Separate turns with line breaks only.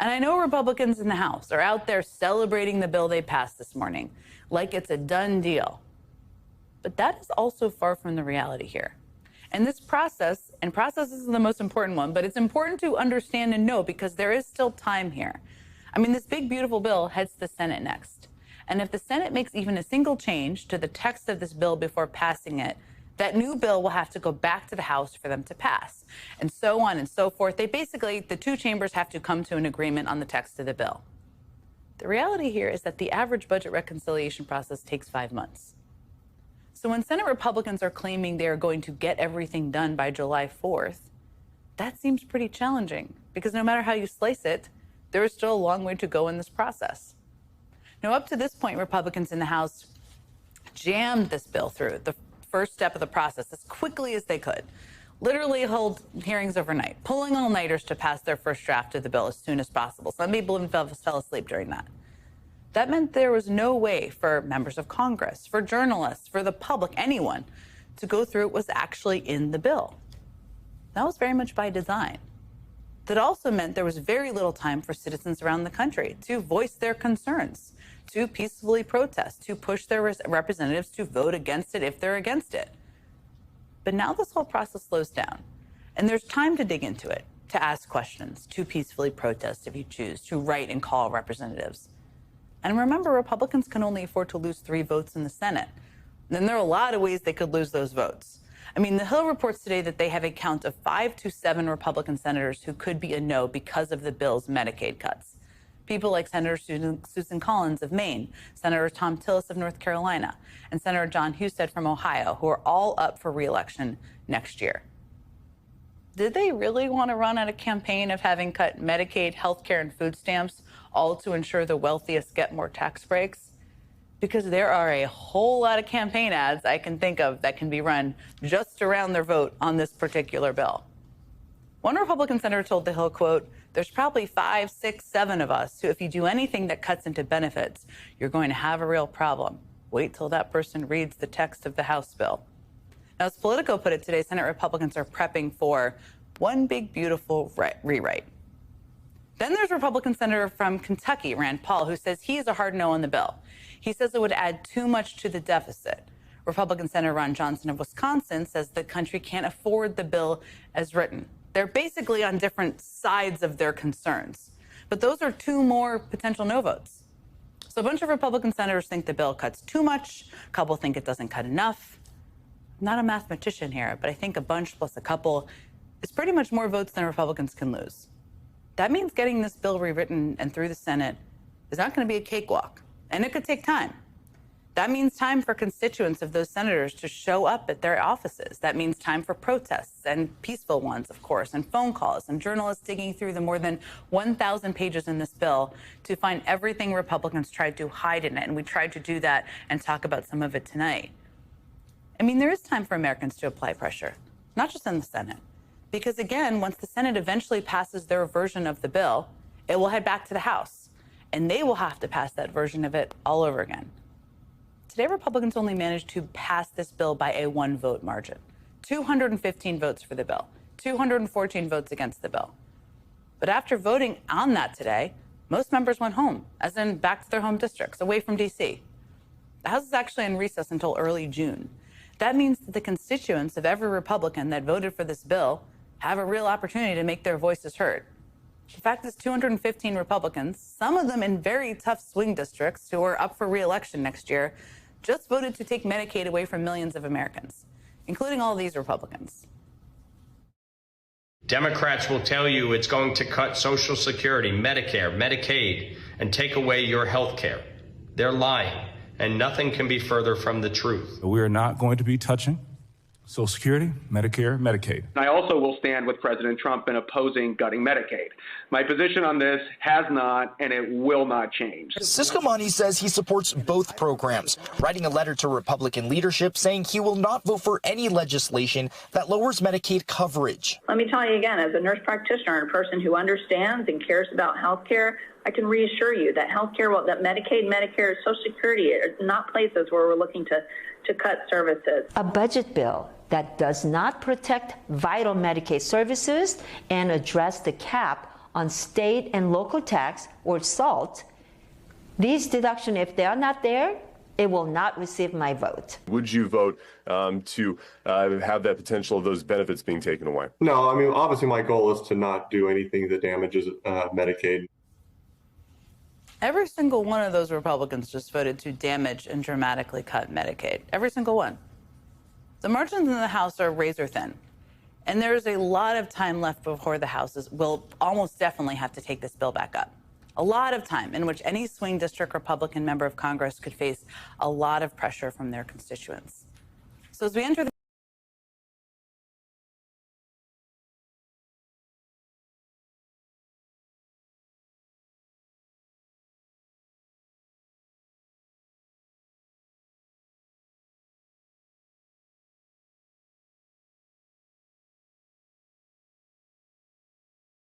And I know Republicans in the House are out there celebrating the bill they passed this morning like it's a done deal. But that is also far from the reality here. And this process, and process is the most important one, but it's important to understand and know because there is still time here. I mean, this big, beautiful bill heads to the Senate next. And if the Senate makes even a single change to the text of this bill before passing it, that new bill will have to go back to the House for them to pass, and so on and so forth. The two chambers have to come to an agreement on the text of the bill. The reality here is that the average budget reconciliation process takes 5 months. So when Senate Republicans are claiming they are going to get everything done by July 4th, that seems pretty challenging because no matter how you slice it, there is still a long way to go in this process. Now, up to this point, Republicans in the House jammed this bill through the first step of the process as quickly as they could, literally held hearings overnight, pulling all-nighters to pass their first draft of the bill as soon as possible. Some people even fell asleep during that. That meant there was no way for members of Congress, for journalists, for the public, anyone, to go through what was actually in the bill. That was very much by design. That also meant there was very little time for citizens around the country to voice their concerns, to peacefully protest, to push their representatives to vote against it if they're against it. But now this whole process slows down, and there's time to dig into it, to ask questions, to peacefully protest if you choose, to write and call representatives. And remember, Republicans can only afford to lose 3 votes in the Senate. And there are a lot of ways they could lose those votes. I mean, The Hill reports today that they have a count of 5 to 7 Republican senators who could be a no because of the bill's Medicaid cuts. People like Senator Susan Collins of Maine, Senator Thom Tillis of North Carolina, and Senator Jon Husted from Ohio, who are all up for re-election next year. Did they really want to run on a campaign of having cut Medicaid, health care, and food stamps, all to ensure the wealthiest get more tax breaks? Because there are a whole lot of campaign ads I can think of that can be run just around their vote on this particular bill. One Republican senator told The Hill, quote, "There's probably 5, 6, 7 of us who, if you do anything that cuts into benefits, you're going to have a real problem. Wait till that person reads the text of the House bill." Now, as Politico put it today, Senate Republicans are prepping for one big, beautiful rewrite. Then there's Republican Senator from Kentucky, Rand Paul, who says he is a hard no on the bill. He says it would add too much to the deficit. Republican Senator Ron Johnson of Wisconsin says the country can't afford the bill as written. They're basically on different sides of their concerns. But those are 2 more potential no votes. So a bunch of Republican senators think the bill cuts too much. A couple think it doesn't cut enough. I'm not a mathematician here, but I think a bunch plus a couple is pretty much more votes than Republicans can lose. That means getting this bill rewritten and through the Senate is not going to be a cakewalk, and it could take time. That means time for constituents of those senators to show up at their offices. That means time for protests, and peaceful ones, of course, and phone calls, and journalists digging through the more than 1,000 pages in this bill to find everything Republicans tried to hide in it, and we tried to do that and talk about some of it tonight. I mean, there is time for Americans to apply pressure, not just in the Senate. Because, again, once the Senate eventually passes their version of the bill, it will head back to the House, and they will have to pass that version of it all over again. Today, Republicans only managed to pass this bill by a 1-vote margin. 215 votes for the bill, 214 votes against the bill. But after voting on that today, most members went home, as in back to their home districts, away from D.C. The House is actually in recess until early June. That means that the constituents of every Republican that voted for this bill have a real opportunity to make their voices heard. The fact is 215 Republicans, some of them in very tough swing districts who are up for re-election next year, just voted to take Medicaid away from millions of Americans, including all these Republicans.
Democrats will tell you it's going to cut Social Security, Medicare, Medicaid, and take away your health care. They're lying, and nothing can be further from the truth.
We are not going to be touching Social Security, Medicare, Medicaid.
I also will stand with President Trump in opposing gutting Medicaid. My position on this has not and it will not change.
Ciscomani says he supports both programs, writing a letter to Republican leadership saying he will not vote for any legislation that lowers Medicaid coverage.
Let me tell you again, as a nurse practitioner and a person who understands and cares about health care, I can reassure you that health care, that Medicaid, Medicare, Social Security are not places where we're looking to cut services.
A budget bill that does not protect vital Medicaid services and address the cap on state and local tax or SALT, these deductions, if they are not there, it will not receive my vote.
Would you vote to have that potential of those benefits being taken away?
No, I mean, obviously my goal is to not do anything that damages Medicaid.
Every single one of those Republicans just voted to damage and dramatically cut Medicaid. Every single one. The margins in the House are razor thin. And there's a lot of time left before the House will almost definitely have to take this bill back up. A lot of time in which any swing district Republican member of Congress could face a lot of pressure from their constituents. So as we enter the